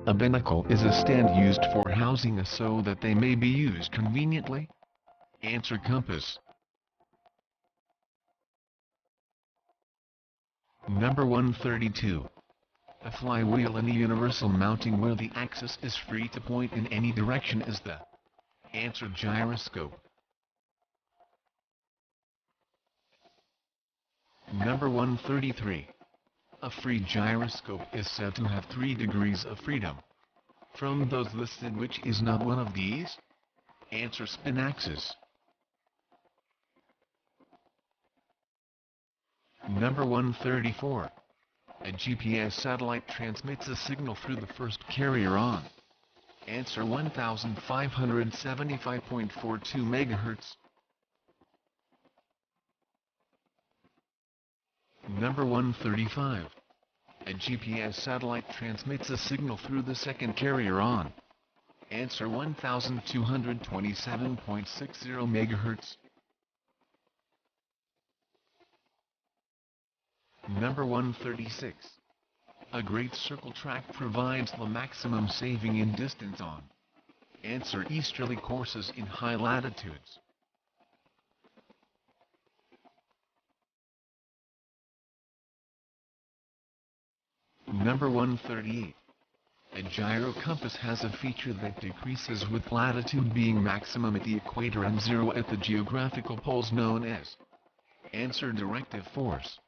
A binnacle is a stand used for housing so that they may be used conveniently. Answer: compass. Number 132. A flywheel in a universal mounting where the axis is free to point in any direction is the answer: gyroscope. Number 133. A free gyroscope is said to have 3 degrees of freedom. From those listed, which is not one of these? Answer: spin axis. Number 134. A GPS satellite transmits a signal through the first carrier on. Answer: 1575.42 MHz. Number 135. A GPS satellite transmits a signal through the second carrier on. Answer: 1227.60 MHz. Number 136. A great circle track provides the maximum saving in distance on. Answer: easterly courses in high latitudes. Number 138. A gyro compass has a feature that decreases with latitude being maximum at the equator and 0 at the geographical poles, known as answer: directive force.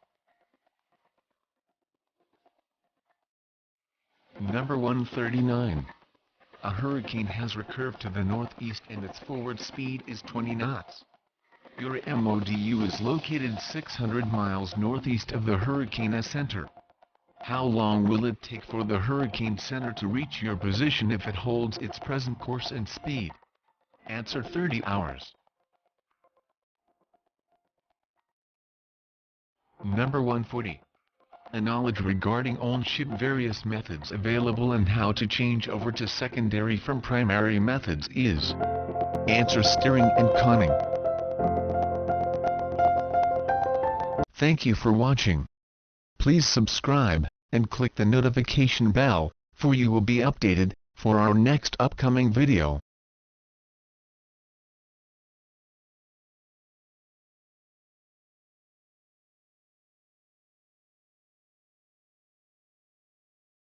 Number 139. A hurricane has recurved to the northeast and its forward speed is 20 knots. Your MODU is located 600 miles northeast of the hurricane center. How long will it take for the hurricane center to reach your position if it holds its present course and speed? Answer: 30 hours. Number 140. A knowledge regarding on-ship various methods available and how to change over to secondary from primary methods is answer: steering and conning. Thank you for watching. Please subscribe and click the notification bell, for you will be updated for our next upcoming video.